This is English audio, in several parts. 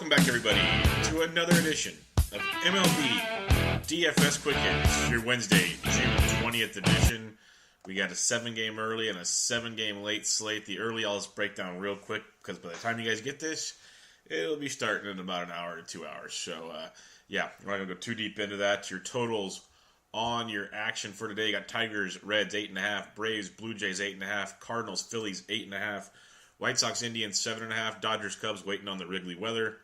Welcome back, everybody, to another edition of MLB DFS Quick Hits, your Wednesday, June 20th edition. We got a 7-game early and a 7-game late slate. The early I'll just break down real quick, because by the time you guys get this, it'll be starting in about an hour to 2 hours. So, yeah, we're not going to go too deep into that. Your totals on your action for today, you got Tigers, Reds, 8.5, Braves, Blue Jays, 8.5, Cardinals, Phillies, 8.5, White Sox, Indians, 7.5, Dodgers, Cubs, waiting on the Wrigley weather,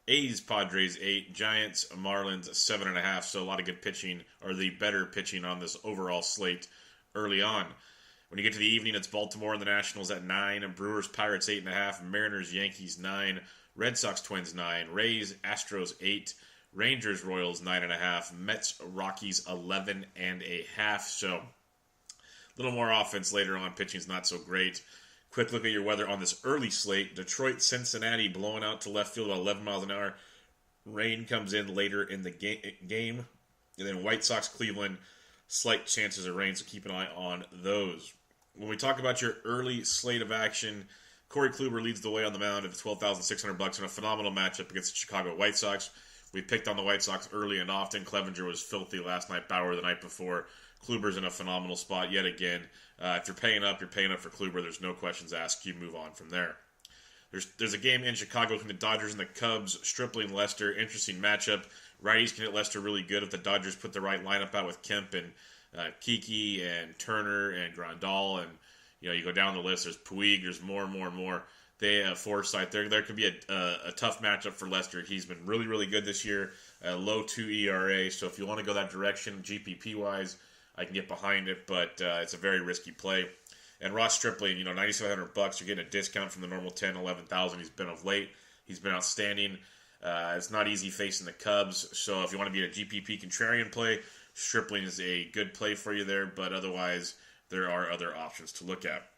A's, Padres, 8, Giants, Marlins, 7.5, so a lot of good pitching, or the better pitching on this overall slate early on. When you get to the evening, it's Baltimore and the Nationals at 9, Brewers, Pirates, 8.5, Mariners, Yankees, 9, Red Sox, Twins, 9, Rays, Astros, 8, Rangers, Royals, 9.5, Mets, Rockies, 11.5, so a little more offense later on. Pitching's not so great. Quick look at your weather on this early slate. Detroit, Cincinnati, blowing out to left field at 11 miles an hour. Rain comes in later in the game. And then White Sox, Cleveland, slight chances of rain, so keep an eye on those. When we talk about your early slate of action, Corey Kluber leads the way on the mound at $12,600 in a phenomenal matchup against the Chicago White Sox. We picked on the White Sox early and often. Clevenger was filthy last night, Bauer the night before. Kluber's in a phenomenal spot yet again. If you're paying up for Kluber. There's no questions asked. You move on from there. There's a game in Chicago between the Dodgers and the Cubs. Stripling, Lester, interesting matchup. Righties can hit Lester really good if the Dodgers put the right lineup out with Kemp and Kiki and Turner and Grandal. And you go down the list. There's Puig. There's more. They have Forsythe. There could be a tough matchup for Lester. He's been really, really good this year. Low 2 ERA. So if you want to go that direction, GPP-wise, I can get behind it, but it's a very risky play. And Ross Stripling, $9,700, you're getting a discount from the normal $10,000, $11,000 he's been of late. He's been outstanding. It's not easy facing the Cubs, so if you want to be a GPP contrarian play, Stripling is a good play for you there, but otherwise, there are other options to look at.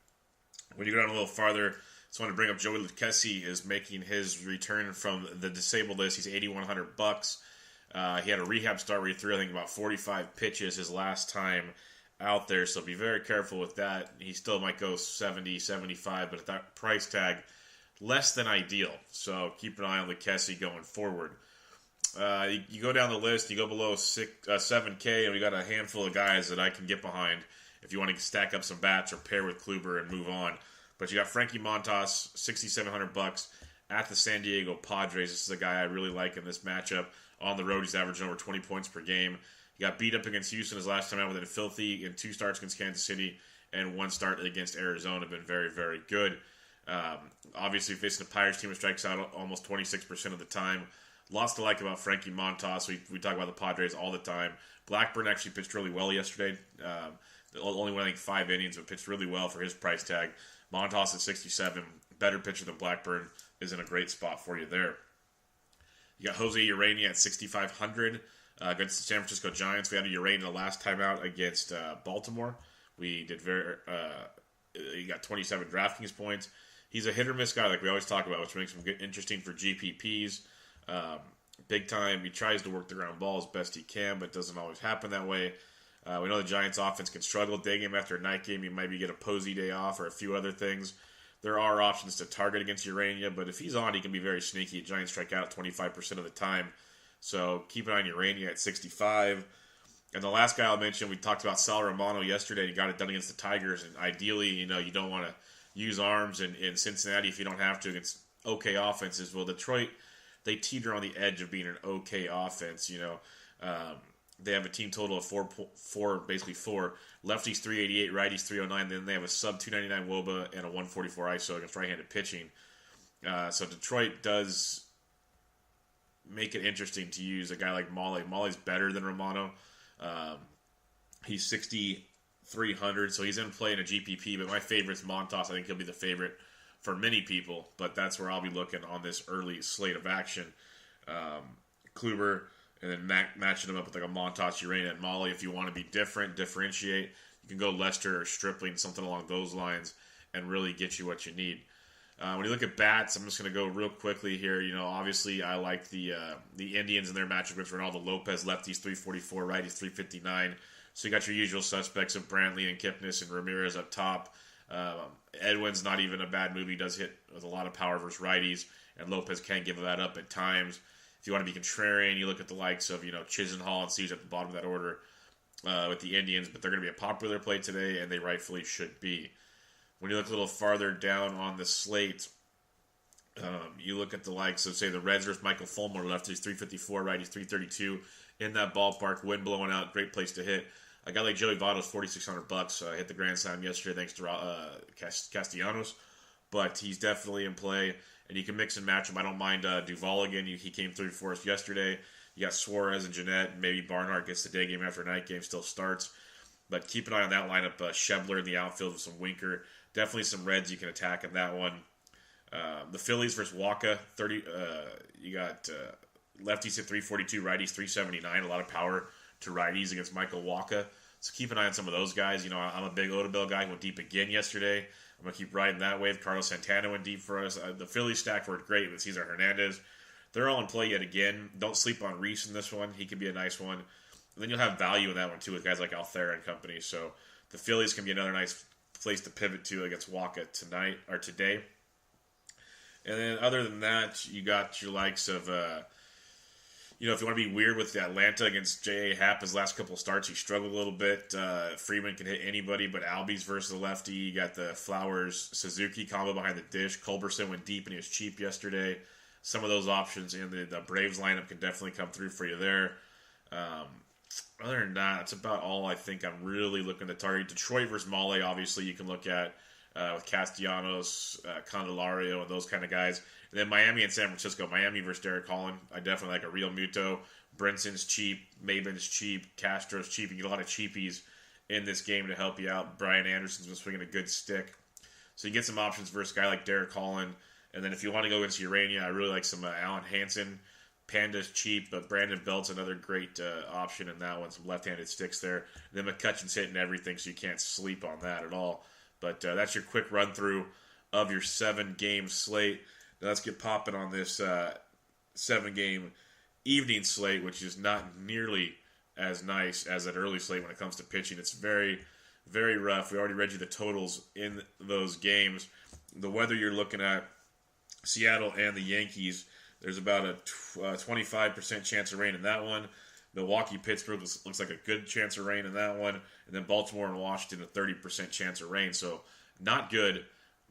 When you go down a little farther, I just want to bring up Joey Lucchesi is making his return from the disabled list. He's $8,100. He had a rehab start where he threw, I think, about 45 pitches his last time out there, so be very careful with that. He still might go 70, 75, but at that price tag, less than ideal. So keep an eye on Lucchesi going forward. You go down the list, you go below 7K, and we got a handful of guys that I can get behind if you want to stack up some bats or pair with Kluber and move on. But you got Frankie Montas, $6,700 at the San Diego Padres. This is a guy I really like in this matchup. On the road, he's averaging over 20 points per game. He got beat up against Houston his last time out with a filthy in 2 starts against Kansas City and 1 start against Arizona. Been very, very good. Obviously, facing the Pirates team, strikes out almost 26% of the time. Lots to like about Frankie Montas. We talk about the Padres all the time. Blackburn actually pitched really well yesterday. Only went, I think, 5 innings, but pitched really well for his price tag. Montas at 67, better pitcher than Blackburn, is in a great spot for you there. You got Jose Urena at 6,500 against the San Francisco Giants. We had a Urena the last time out against Baltimore. We did he got 27 DraftKings points. He's a hit-or-miss guy like we always talk about, which makes him interesting for GPPs. Big time. He tries to work the ground ball as best he can, but it doesn't always happen that way. We know the Giants' offense can struggle day game after night game. You maybe get a Posey day off or a few other things. There are options to target against Urena, but if he's on, he can be very sneaky. Giants strike out 25% of the time. So keep an eye on Urena at 65. And the last guy I'll mention, we talked about Sal Romano yesterday, and he got it done against the Tigers. And ideally, you don't want to use arms in Cincinnati if you don't have to against okay offenses. Well, Detroit, they teeter on the edge of being an okay offense. They have a team total of 4. Lefties 388, righties 309. Then they have a sub 299 WOBA and a 144 ISO against right-handed pitching. So Detroit does make it interesting to use a guy like Molly. Molly's better than Romano. He's 6,300, so he's in play in a GPP. But my favorite's Montas. I think he'll be the favorite for many people. But that's where I'll be looking on this early slate of action. Kluber. And then matching them up with like a Montas, Urena, and Molly. If you want to be differentiate, you can go Lester or Stripling, something along those lines, and really get you what you need. When you look at bats, I'm just going to go real quickly here. Obviously I like the Indians and their matchup with Ronaldo Lopez, lefties 344, righties 359. So you got your usual suspects of Brantley and Kipnis and Ramirez up top. Edwin's not even a bad move. He does hit with a lot of power versus righties, and Lopez can give that up at times. If you want to be contrarian, you look at the likes of Chisenhall and Siege at the bottom of that order with the Indians, but they're going to be a popular play today, and they rightfully should be. When you look a little farther down on the slate, you look at the likes of, say, the Reds versus Michael Fulmer, lefties 354, righties 332, in that ballpark, wind blowing out, great place to hit. A guy like Joey Votto's $4,600. Hit the grand slam yesterday thanks to Castellanos, but he's definitely in play, and you can mix and match him. I don't mind Duvall again. He came through for us yesterday. You got Suarez and Jeanette. Maybe Barnhart gets the day game after night game, still starts. But keep an eye on that lineup. Schebler in the outfield with some Winker. Definitely some Reds you can attack in that one. The Phillies versus Waka, 30. You got lefties at 342, righties 379. A lot of power to righties against Michael Waka. So keep an eye on some of those guys. I'm a big Odubel guy. He went deep again yesterday. I'm going to keep riding that wave. Carlos Santana went deep for us. The Phillies stack worked great with Cesar Hernandez. They're all in play yet again. Don't sleep on Reese in this one. He could be a nice one. And then you'll have value in that one, too, with guys like Althera and company. So the Phillies can be another nice place to pivot to against Waka tonight or today. And then other than that, you got your likes of, if you want to be weird with Atlanta against J.A. Happ, his last couple of starts, he struggled a little bit. Freeman can hit anybody, but Albies versus the lefty. You got the Flowers-Suzuki combo behind the dish. Culberson went deep and he was cheap yesterday. Some of those options in the Braves lineup can definitely come through for you there. Other than that, that's about all I think I'm really looking to target. Detroit versus Male, obviously, you can look at with Castellanos, Candelario, and those kind of guys. And then Miami and San Francisco. Miami versus Derek Holland. I definitely like a Real Muto. Brinson's cheap. Maben's cheap. Castro's cheap. You get a lot of cheapies in this game to help you out. Brian Anderson's been swinging a good stick. So you get some options versus a guy like Derek Holland. And then if you want to go against Urania, I really like some Alan Hansen. Panda's cheap, but Brandon Belt's another great option in that one. Some left-handed sticks there. And then McCutcheon's hitting everything, so you can't sleep on that at all. But that's your quick run-through of your 7-game slate. Now let's get popping on this 7-game evening slate, which is not nearly as nice as that early slate when it comes to pitching. It's very, very rough. We already read you the totals in those games. The weather you're looking at, Seattle and the Yankees, there's about a 25% chance of rain in that one. Milwaukee, Pittsburgh looks like a good chance of rain in that one. And then Baltimore and Washington, a 30% chance of rain. So not good,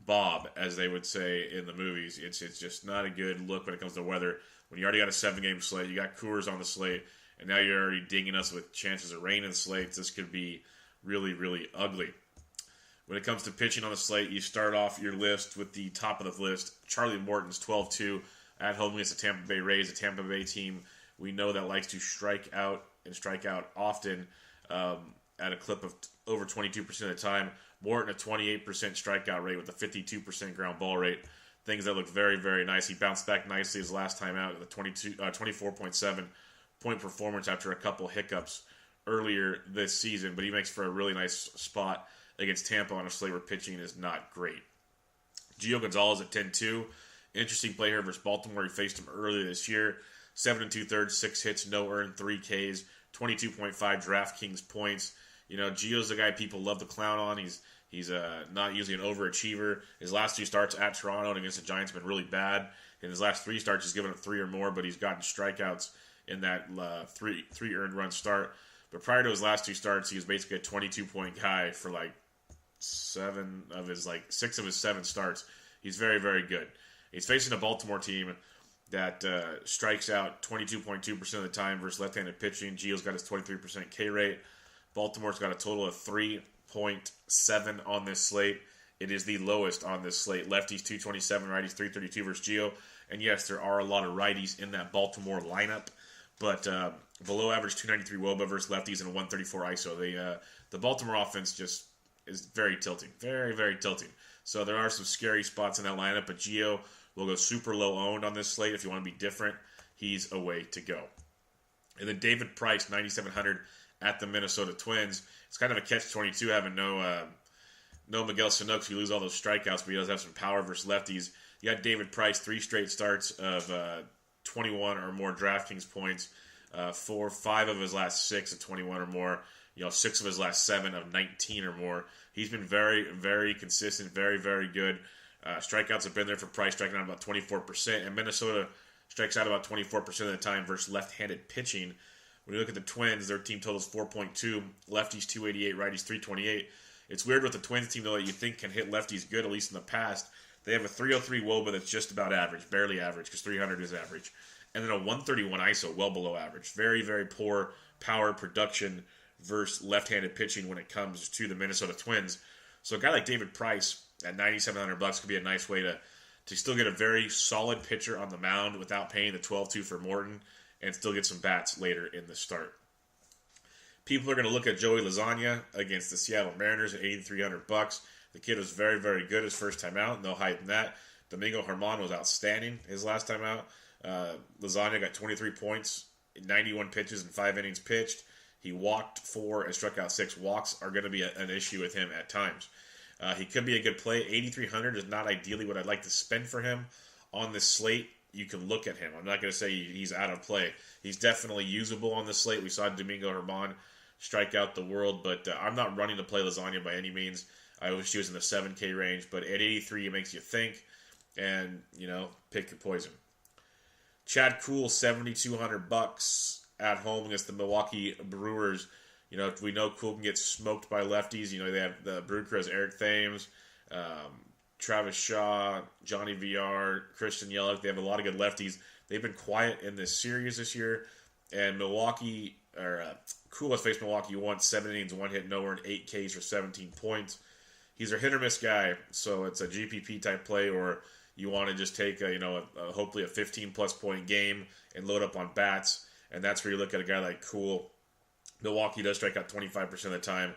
Bob, as they would say in the movies. It's just not a good look when it comes to weather. When you already got a 7-game slate, you got Coors on the slate, and now you're already dinging us with chances of rain in slates. This could be really, really ugly. When it comes to pitching on the slate, you start off your list with the top of the list. Charlie Morton's 12-2 at home against the Tampa Bay Rays, a Tampa Bay team we know that likes to strike out often at a clip of over 22% of the time. Morton, a 28% strikeout rate with a 52% ground ball rate. Things that look very, very nice. He bounced back nicely his last time out with a 24.7 point performance after a couple hiccups earlier this season, but he makes for a really nice spot against Tampa on a slate where pitching is not great. Gio Gonzalez at 10-2. Interesting play here versus Baltimore. He faced him earlier this year. 7 2/3, 6 hits, no earned, 3 Ks, 22.5 DraftKings points. Gio's the guy people love to clown on. He's not usually an overachiever. His last 2 starts at Toronto and against the Giants have been really bad. In his last 3 starts, he's given up 3 or more, but he's gotten strikeouts in that 3 earned run start. But prior to his last 2 starts, he was basically a 22-point guy for 6 of his 7 starts. He's very, very good. He's facing a Baltimore team that strikes out 22.2% of the time versus left-handed pitching. Gio's got his 23% K rate. Baltimore's got a total of 3.7 on this slate. It is the lowest on this slate. Lefties 227, righties 332 versus Gio. And yes, there are a lot of righties in that Baltimore lineup, but below average 293 WOBA versus lefties and a 134 ISO. The Baltimore offense just is very tilting. Very, very tilting. So there are some scary spots in that lineup, but Gio will go super low owned on this slate. If you want to be different, he's a way to go. And then David Price, 9,700 at the Minnesota Twins. It's kind of a catch-22 having no Miguel Sano because you lose all those strikeouts, but he does have some power versus lefties. You got David Price, 3 straight starts of 21 or more DraftKings points. 5 of his last 6 at 21 or more. 6 of his last 7 of 19 or more. He's been very, very consistent, very, very good. Strikeouts have been there for Price, striking out about 24%, and Minnesota strikes out about 24% of the time versus left-handed pitching. When you look at the Twins, their team total is 4.2, lefties 288, righties 328. It's weird with the Twins team, though, that you think can hit lefties good, at least in the past. They have a 303 WOBA that's just about average, barely average, because 300 is average. And then a 131 ISO, well below average. Very, very poor power production versus left-handed pitching when it comes to the Minnesota Twins. So a guy like David Price at $9,700 could be a nice way to still get a very solid pitcher on the mound without paying the 12-2 for Morton and still get some bats later in the start. People are going to look at Joey Lasagna against the Seattle Mariners at $8,300. The kid was very, very good his first time out. No hype in that. Domingo Germán was outstanding his last time out. Lasagna got 23 points in 91 pitches and 5 innings pitched. He walked 4 and struck out 6. Walks are going to be an issue with him at times. He could be a good play. $8,300 is not ideally what I'd like to spend for him on this slate. You can look at him. I'm not going to say he's out of play. He's definitely usable on this slate. We saw Domingo Germán strike out the world, but I'm not running to play Lasagna by any means. I wish he was in the 7K range, but at 83, it makes you think and, pick your poison. Chad Kuhl, $7,200 at home against the Milwaukee Brewers. We know Kuhl can get smoked by lefties. They have the Brew Crew has Eric Thames, Travis Shaw, Johnny VR, Christian Yelich. They have a lot of good lefties. They've been quiet in this series this year, and Kuhl has faced Milwaukee once, 7 innings, 1 hit, no earned, 8 Ks for 17 points. He's a hit or miss guy, so it's a GPP type play, or you want to just take hopefully a 15-plus point game and load up on bats, and that's where you look at a guy like Kuhl. Milwaukee does strike out 25% of the time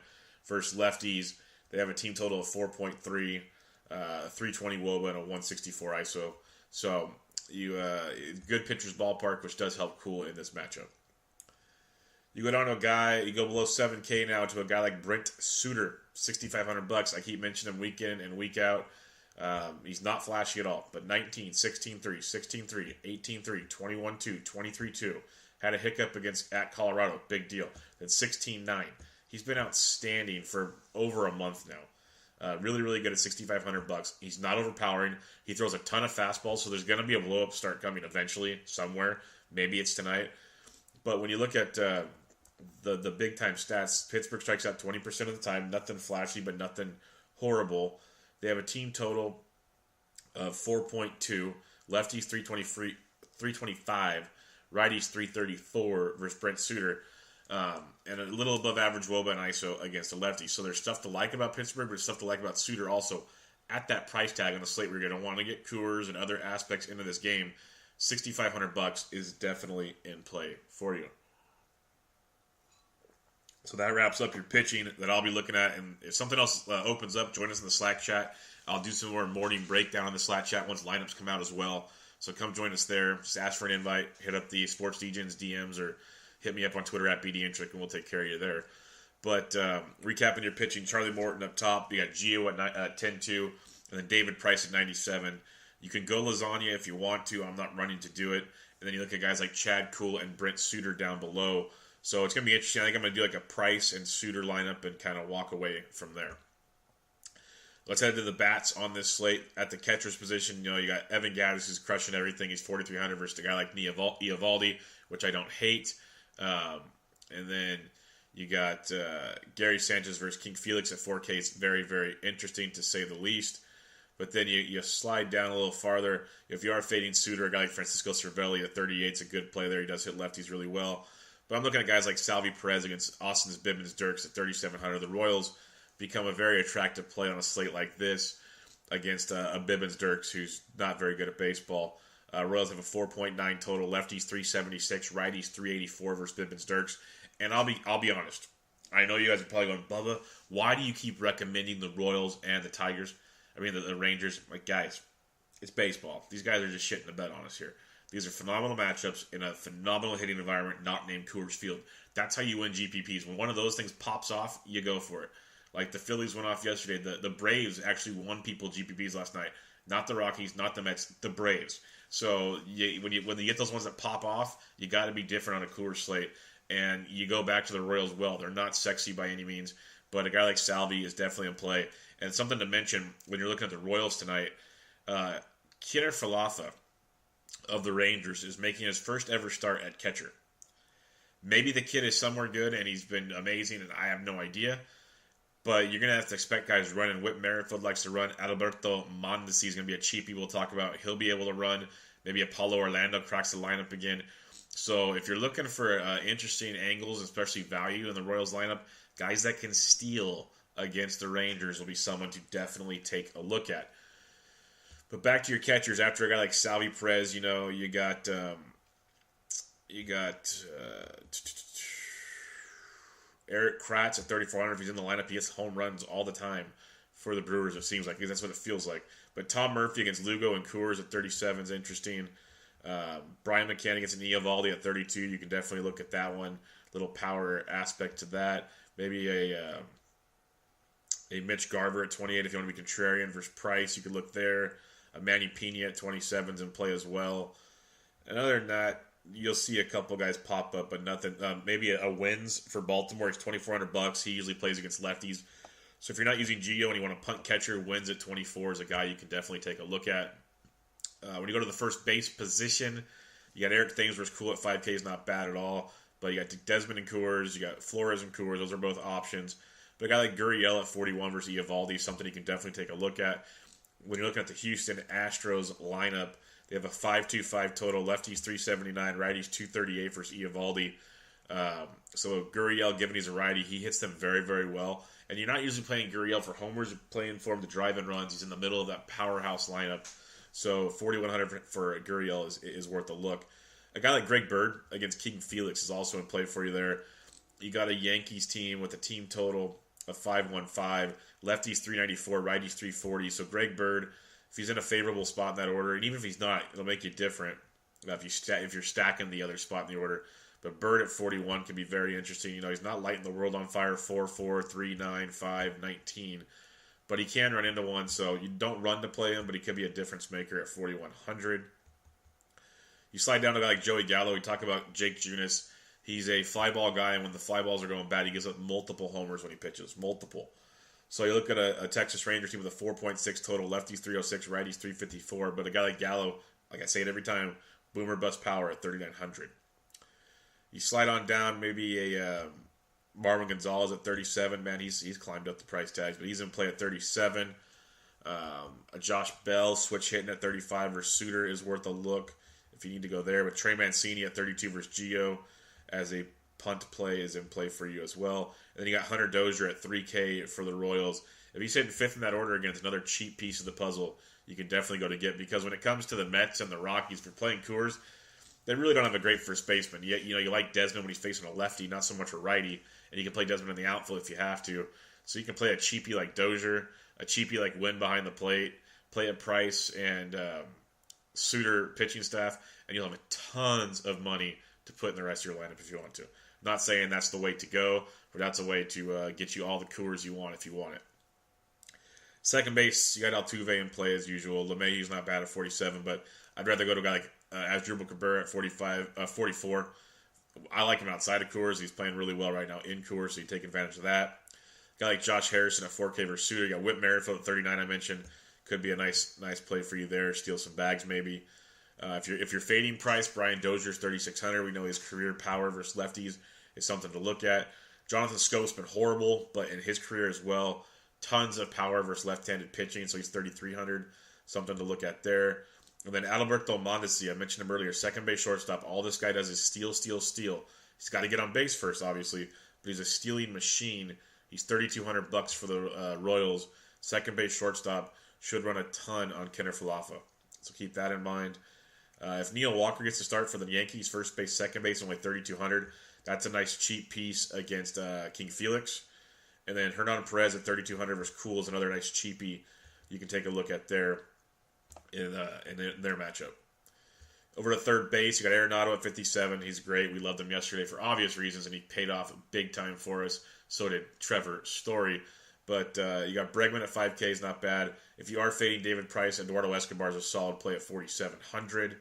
versus lefties. They have a team total of 4.3, 320 WOBA, and a 164 ISO. So good pitcher's ballpark, which does help Kuhl in this matchup. You go down to a guy, you go below 7K now to a guy like Brent Suter, $6,500. I keep mentioning him week in and week out. He's not flashy at all, but 19, 16-3, 16-3, 18-3, 21-2, 23-2. Had a hiccup at Colorado, big deal. Then 16-9. He's been outstanding for over a month now. Really, really good at $6,500. He's not overpowering. He throws a ton of fastballs, so there's going to be a blow-up start coming eventually somewhere. Maybe it's tonight. But when you look at the big-time stats, Pittsburgh strikes out 20% of the time. Nothing flashy, but nothing horrible. They have a team total of 4.2. Lefties 325. Righties 334 versus Brent Suter. And a little above average WOBA and ISO against the lefty. So there's stuff to like about Pittsburgh, but there's stuff to like about Suter also. At that price tag on the slate, we're going to want to get Coors and other aspects into this game. $6,500 is definitely in play for you. So that wraps up your pitching that I'll be looking at. And if something else opens up, join us in the Slack chat. I'll do some more morning breakdown in the Slack chat once lineups come out as well. So come join us there. Just ask for an invite. Hit up the Sports DJs DMs or hit me up on Twitter at BDintric and we'll take care of you there. But recapping your pitching, Charlie Morton up top. You got Gio at 10-2 and then David Price at 97. You can go Lasagna if you want to. I'm not running to do it. And then you look at guys like Chad Kuhl and Brent Suter down below. So it's going to be interesting. I think I'm going to do like a Price and Suter lineup and kind of walk away from there. Let's head to the bats on this slate. At the catcher's position, you got Evan Gattis who's crushing everything. He's 4,300 versus a guy like Eovaldi, which I don't hate. And then you got Gary Sanchez versus King Felix at 4K. It's very, very interesting to say the least. But then you slide down a little farther. If you are fading Suter, a guy like Francisco Cervelli at 38 is a good play there. He does hit lefties really well. But I'm looking at guys like Salvi Perez against Austin's Bibbins Dirks at 3,700. The Royals become a very attractive play on a slate like this against a Bibbins Dirks who's not very good at baseball. Royals have a 4.9 total. Lefties 376, righties 384 versus Bibbins Dirks. And I'll be honest. I know you guys are probably going, Bubba, why do you keep recommending the Royals and the Tigers? I mean, the Rangers. Like, guys, it's baseball. These guys are just shitting the bed on us here. These are phenomenal matchups in a phenomenal hitting environment not named Coors Field. That's how you win GPPs. When one of those things pops off, you go for it. Like the Phillies went off yesterday. The Braves actually won people GPPs last night. Not the Rockies, not the Mets, the Braves. So when you get those ones that pop off, you got to be different on a Coors slate. And you go back to the Royals, well, they're not sexy by any means, but a guy like Salvi is definitely in play. And something to mention when you're looking at the Royals tonight, Kiner Falefa of the Rangers is making his first ever start at catcher. Maybe the kid is somewhere good and he's been amazing, and I have no idea. But you're going to have to expect guys running. Whit Merrifield likes to run. Adalberto Mondesi is going to be a cheapie we'll talk about. He'll be able to run. Maybe Apollo Orlando cracks the lineup again. So if you're looking for interesting angles, especially value in the Royals lineup, guys that can steal against the Rangers will be someone to definitely take a look at. But back to your catchers, after a guy like Salvi Perez, you got Eric Kratz at 3,400. If he's in the lineup, he gets home runs all the time for the Brewers, it seems like. That's what it feels like. But Tom Murphy against Lugo and Coors at 37 is interesting. Brian McCann against Eovaldi at 32. You can definitely look at that one. Little power aspect to that. Maybe a Mitch Garver at 28 if you want to be contrarian versus Price. You could look there. A Manny Pena at 27 is in play as well. And other than that, you'll see a couple guys pop up, but nothing. Maybe a Wins for Baltimore. He's $2,400. He usually plays against lefties. So if you're not using Gio and you want a punt catcher, Wins at 24 is a guy you can definitely take a look at. When you go to the first base position, you got Eric Thames versus Cool at 5K is not bad at all. But you got Desmond and Coors, you got Flores and Coors. Those are both options. But a guy like Gurriel at 41 versus Eovaldi is something you can definitely take a look at. When you're looking at the Houston Astros lineup, they have a 5.25 total. Lefties 379, righties 238 versus Eovaldi. So Gurriel, given he's a righty, he hits them very, very well. And you're not usually playing Gurriel for homers. You're playing for him to drive in runs. He's in the middle of that powerhouse lineup. So 4,100 for Gurriel is worth a look. A guy like Greg Bird against King Felix is also in play for you there. You got a Yankees team with a team total of 515. Lefties 394, righties 340. So Greg Bird, if he's in a favorable spot in that order, and even if he's not, it'll make you different if you're stacking the other spot in the order. But Bird at 41 can be very interesting. He's not lighting the world on fire, 4-4, 3-9, 5-19. But he can run into one, so you don't run to play him, but he could be a difference maker at 4,100. You slide down to a guy like Joey Gallo. We talk about Jake Junis. He's a fly ball guy, and when the fly balls are going bad, he gives up multiple homers when he pitches. Multiple. So you look at a Texas Rangers team with a 4.6 total, lefties 306, righties 354. But a guy like Gallo, like I say it every time, boomer bust power at 3,900. You slide on down, maybe a Marwin Gonzalez at 37. Man, he's climbed up the price tags, but he's in play at 37. A Josh Bell switch hitting at 35 versus Suter is worth a look if you need to go there. But Trey Mancini at 32 versus Gio as a punt play is in play for you as well. And then you got Hunter Dozier at 3K for the Royals. If he's hitting fifth in that order again, it's another cheap piece of the puzzle you can definitely go to get, because when it comes to the Mets and the Rockies, for playing Coors, they really don't have a great first baseman. You like Desmond when he's facing a lefty, not so much a righty, and you can play Desmond in the outfield if you have to. So you can play a cheapie like Dozier, a cheapie like Wynn behind the plate, play at Price and Suter pitching staff, and you'll have tons of money to put in the rest of your lineup if you want to. I'm not saying that's the way to go, but that's a way to get you all the Coors you want if you want it. Second base, you got Altuve in play as usual. LeMahieu's not bad at 47, but I'd rather go to a guy like Asdrubal Cabrera at 44. I like him outside of Coors. He's playing really well right now in Coors, so you take advantage of that. A guy like Josh Harrison at 4K versus Suter. You got Whit Merrifield at 39 I mentioned. Could be a nice play for you there. Steal some bags maybe. If you're fading Price, Brian Dozier's 3,600. We know his career power versus lefties is something to look at. Jonathan Scope's been horrible, but in his career as well, tons of power versus left-handed pitching, so he's 3,300. Something to look at there. And then Adalberto Mondesi, I mentioned him earlier, second base shortstop. All this guy does is steal, steal, steal. He's got to get on base first, obviously, but he's a stealing machine. He's $3,200 for the Royals. Second base shortstop, should run a ton on Kiner Falefa. So keep that in mind. If Neil Walker gets to start for the Yankees, first base, second base, only 3,200. That's a nice cheap piece against King Felix. And then Hernan Perez at 3,200 versus Cool is another nice cheapie you can take a look at there in their matchup. Over to third base, you got Arenado at 57. He's great. We loved him yesterday for obvious reasons, and he paid off big time for us. So did Trevor Story. But you got Bregman at 5K is not bad. If you are fading David Price, Eduardo Escobar is a solid play at 4,700.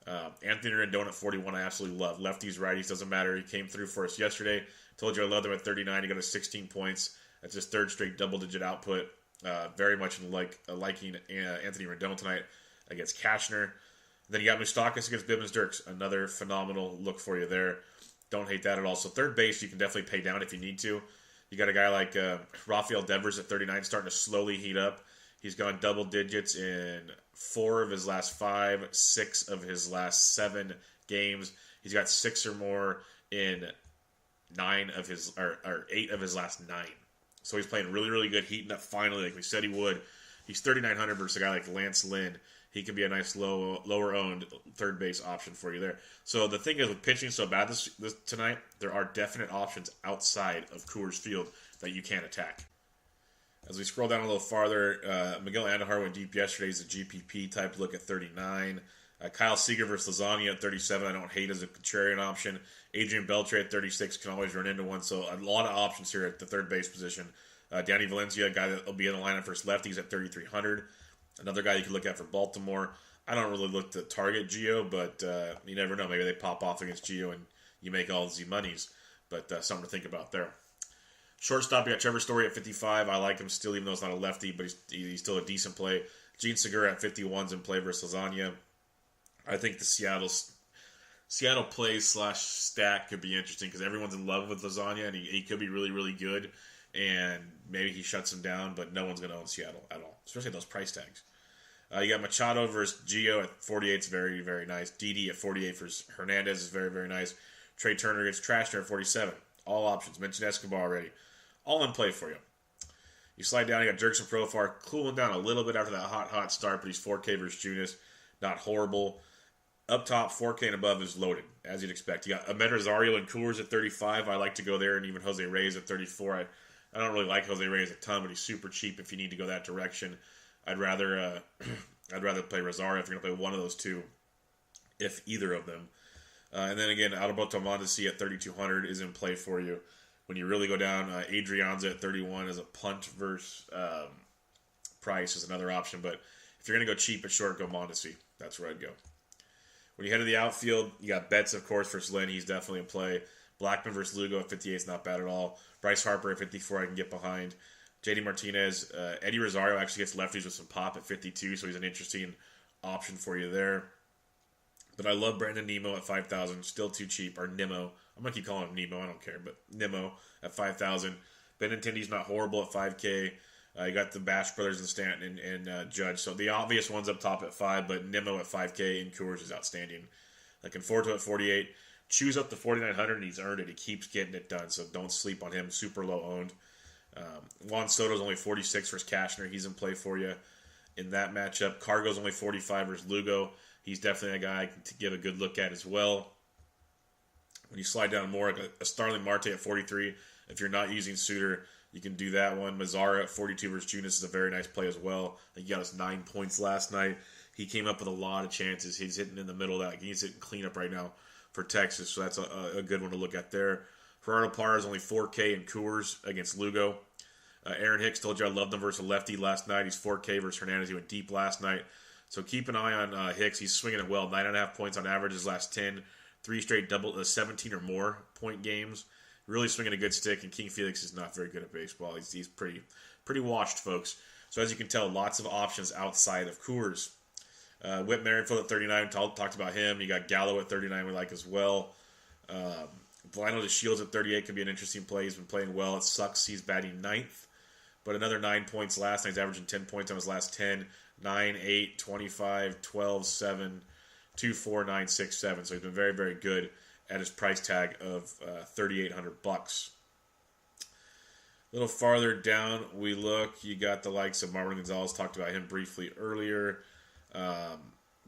Anthony Rendon at 41, I absolutely love. Lefties, righties, doesn't matter. He came through for us yesterday. Told you I loved him at 39. He got us 16 points. That's his third straight double-digit output. Very much liking Anthony Rendon tonight against Cashner. Then you got Moustakas against Bibbins Dirks. Another phenomenal look for you there. Don't hate that at all. So third base, you can definitely pay down if you need to. You got a guy like Rafael Devers at 39 starting to slowly heat up. He's gone double digits in 4 of his last 5, 6 of his last 7 games. He's got 6 or more in 8 of his last 9. So he's playing really, really good, heating up finally, like we said he would. He's 3,900 versus a guy like Lance Lynn. He could be a nice lower-owned third base option for you there. So the thing is, with pitching so bad this tonight, there are definite options outside of Coors Field that you can't attack. As we scroll down a little farther, Miguel Andujar went deep yesterday. He's a GPP type look at 39. Kyle Seager versus Lasagna at 37. I don't hate as a contrarian option. Adrian Beltre at 36 can always run into one. So a lot of options here at the third base position. Danny Valencia, a guy that will be in the lineup versus lefties at 3,300. Another guy you can look at for Baltimore. I don't really look to target Gio, but you never know. Maybe they pop off against Gio and you make all the monies. But something to think about there. Shortstop, you got Trevor Story at 55. I like him still, even though it's not a lefty, but he's still a decent play. Gene Segura at 51's in play versus Lasagna. I think the Seattle plays / stack could be interesting because everyone's in love with Lasagna, and he could be really, really good. And maybe he shuts him down, but no one's going to own Seattle at all, especially those price tags. You got Machado versus Gio at 48. It's very, very nice. Didi at 48 versus Hernandez is very, very nice. Trey Turner against Trashner at 47. All options. Mentioned Escobar already. All in play for you. You slide down, you got Jerkson Profar cooling down a little bit after that hot start, but he's 4K versus Junis. Not horrible. Up top, 4K and above is loaded, as you'd expect. You got Ahmed Rosario and Coors at 35. I like to go there, and even Jose Reyes at 34. I don't really like Jose Reyes a ton, but he's super cheap if you need to go that direction. I'd rather play Rosario if you're going to play one of those two, if either of them. And then again, Alberto Mondesi at 3,200 is in play for you. When you really go down, Adrianza at 31 is a punt versus Price is another option. But if you're going to go cheap at short, go Mondesi. That's where I'd go. When you head to the outfield, you got Betts, of course, versus Lynn. He's definitely in play. Blackman versus Lugo at 58 is not bad at all. Bryce Harper at 54 I can get behind. JD Martinez. Eddie Rosario actually gets lefties with some pop at 52, so he's an interesting option for you there. But I love Brandon Nimmo at 5,000. Still too cheap. Or Nimmo. I'm going to keep calling him Nemo. I don't care. But Nimmo at 5,000. Benintendi's not horrible at 5K. You got the Bash brothers and Stanton and Judge. So the obvious one's up top at 5, but Nimmo at 5K and Coors is outstanding. Conforto at 48. Choose up to 4,900 and he's earned it. He keeps getting it done, so don't sleep on him. Super low owned. Juan Soto's only 46 versus Cashner. He's in play for you in that matchup. Cargo's only 45 versus Lugo. He's definitely a guy to give a good look at as well. When you slide down more, a Starling Marte at 43. If you're not using Suter, you can do that one. Mazzara at 42 versus Junis is a very nice play as well. He got us 9 points last night. He came up with a lot of chances. He's hitting in the middle of that. He's hitting cleanup right now for Texas, so that's a good one to look at there. Gerardo Parra is only 4K in Coors against Lugo. Aaron Hicks, told you I loved him versus lefty last night. He's 4K versus Hernandez. He went deep last night. So keep an eye on Hicks. He's swinging it well. 9.5 points on average his last 10. 3 straight 17 or more point games. Really swinging a good stick, and King Felix is not very good at baseball. He's pretty washed, folks. So as you can tell, lots of options outside of Coors. Whit Merrifield at 39, talked about him. You got Gallo at 39 we like as well. Lionel DeShields at 38 could be an interesting play. He's been playing well. It sucks he's batting 9th. But another 9 points last night. He's averaging 10 points on his last 10. 9, 8, 25, 12, 7, 2, 4, 9, 6, 7. So he's been very, very good at his price tag of $3,800. A little farther down we look. You got the likes of Marvin Gonzalez. Talked about him briefly earlier.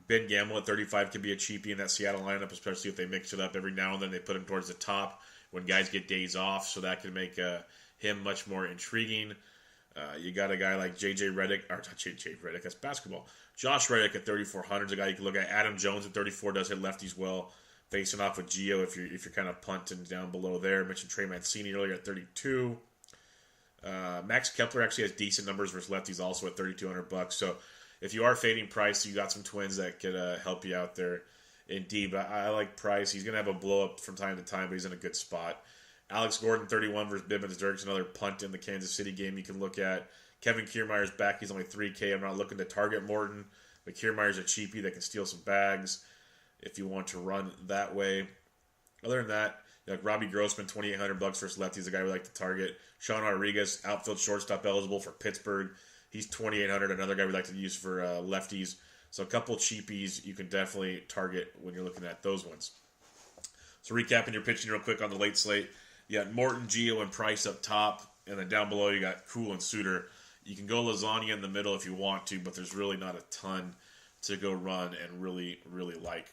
Ben Gamble at 35 could be a cheapie in that Seattle lineup, especially if they mix it up every now and then. They put him towards the top when guys get days off, so that can make him much more intriguing. You got a guy like J.J. Redick, or not J.J. Redick, that's basketball. Josh Reddick at 3,400 is a guy you can look at. Adam Jones at 34 does hit lefties well, facing off with Gio if you're kind of punting down below there. I mentioned Trey Mancini earlier at 32. Max Kepler actually has decent numbers versus lefties also at $3,200. So if you are fading Price, you got some twins that could help you out there Indeed, but I like Price. He's going to have a blow-up from time to time, but he's in a good spot. Alex Gordon, 31 versus Bibbins Dirks, another punt in the Kansas City game you can look at. Kevin Kiermaier's back. He's only $3K. I'm not looking to target Morton, but Kiermaier's a cheapie that can steal some bags if you want to run that way. Other than that, like Robbie Grossman, $2,800 versus lefties, a guy we like to target. Sean Rodriguez, outfield shortstop eligible for Pittsburgh. He's $2,800, another guy we like to use for lefties. So a couple cheapies you can definitely target when you're looking at those ones. So recapping your pitching real quick on the late slate. You got Morton, Gio, and Price up top. And then down below you got Cool and Suter. You can go lasagna in the middle if you want to, but there's really not a ton to go run and really, really like.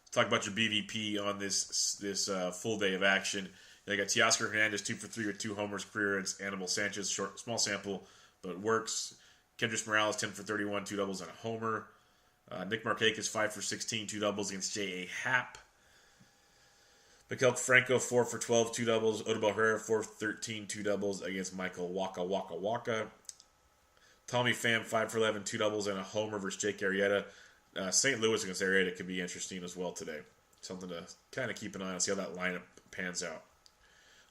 Let's talk about your BVP on this full day of action. You got Teoscar Hernandez, 2 for 3 with 2 homers, career. It's Anibal Sanchez, small sample, but it works. Kendrys Morales, 10 for 31, 2 doubles and a homer. Nick Markakis, 5 for 16, 2 doubles against J.A. Happ. Miguel Franco, 4 for 12, 2 doubles. Odubel Herrera, 4 for 13, 2 doubles against Michael Waka. Tommy Pham, 5 for 11, 2 doubles and a homer versus Jake Arrieta. St. Louis against Arrieta could be interesting as well today. Something to kind of keep an eye on, see how that lineup pans out.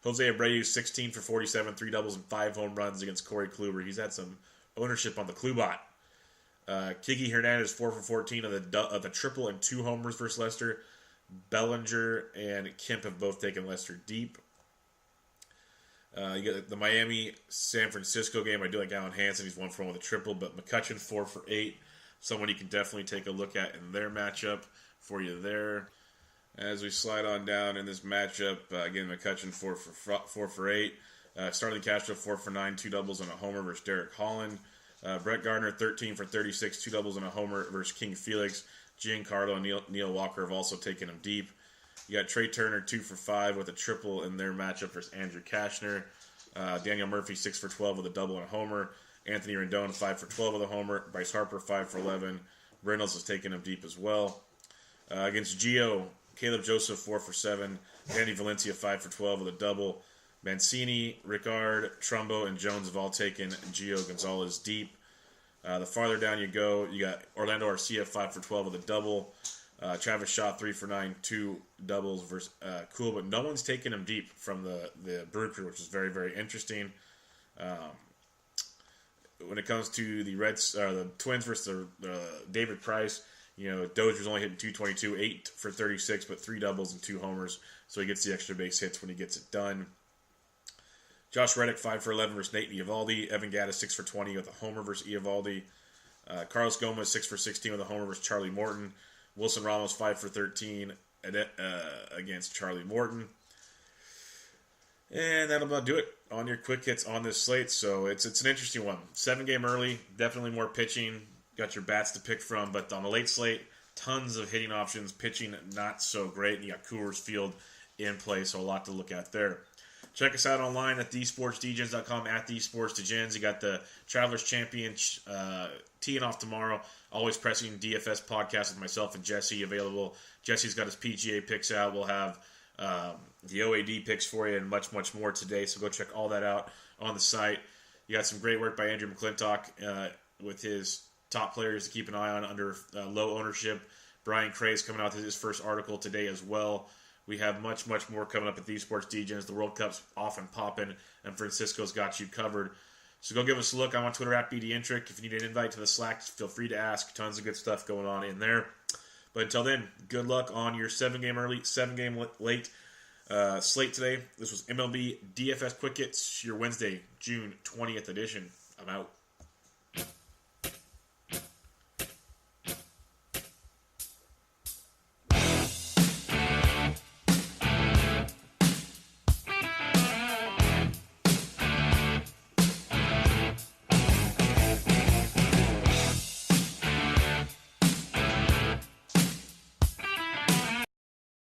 Jose Abreu, 16 for 47, 3 doubles and 5 home runs against Corey Kluber. He's had some ownership on the Klubot. Kiki Hernandez, 4 for 14 of the triple and 2 homers versus Lester. Bellinger and Kemp have both taken Lester deep. You got the Miami-San Francisco game. I do like Alan Hansen. He's 1 for 1 with a triple. But McCutchen, 4 for 8. Someone you can definitely take a look at in their matchup for you there. As we slide on down in this matchup, again, McCutchen, 4 for 8. Starling Castro, 4 for 9, 2 doubles and a homer versus Derek Holland. Brett Gardner, 13 for 36, 2 doubles and a homer versus King Felix. Giancarlo and Neil Walker have also taken him deep. You got Trey Turner, 2 for 5 with a triple in their matchup versus Andrew Kashner. Daniel Murphy, 6 for 12 with a double and a homer. Anthony Rendon, 5 for 12 with a homer. Bryce Harper, 5 for 11. Reynolds has taken him deep as well. Against Gio, Caleb Joseph, 4 for 7. Danny Valencia, 5 for 12 with a double. Mancini, Ricard, Trumbo, and Jones have all taken Gio Gonzalez deep. The farther down you go, you got Orlando Arcia, 5 for 12 with a double. Travis Shaw, 3 for 9, 2 doubles versus Cool, but no one's taken him deep from the Brew Crew, which is very, very interesting. When it comes to the Twins versus David Price, Dozier's only hitting 222, 8 for 36, but 3 doubles and 2 homers, so he gets the extra base hits when he gets it done. Josh Reddick, 5 for 11 versus Nate Eovaldi. Evan Gattis, 6 for 20 with a homer versus Eovaldi. Carlos Gomez, 6 for 16 with a homer versus Charlie Morton. Wilson Ramos, 5 for 13 against Charlie Morton. And that'll about do it on your quick hits on this slate. So it's an interesting one. 7-game early, definitely more pitching. Got your bats to pick from. But on the late slate, tons of hitting options. Pitching, not so great. And you got Coors Field in play, so a lot to look at there. Check us out online at thesportsdgens.com, at thesportsdgens. You got the Travelers Champion teeing off tomorrow. Always Pressing DFS podcast with myself and Jesse available. Jesse's got his PGA picks out. We'll have the OAD picks for you and much, much more today. So go check all that out on the site. You got some great work by Andrew McClintock with his top players to keep an eye on under low ownership. Brian Cray's coming out with his first article today as well. We have much, much more coming up at These Sports DJs. The World Cup's off and popping, and Francisco's got you covered. So go give us a look. I'm on Twitter at BDintric. If you need an invite to the Slack, feel free to ask. Tons of good stuff going on in there. But until then, good luck on your 7-game early, 7-game late slate today. This was MLB DFS Quick Hits, your Wednesday, June 20th edition. I'm out.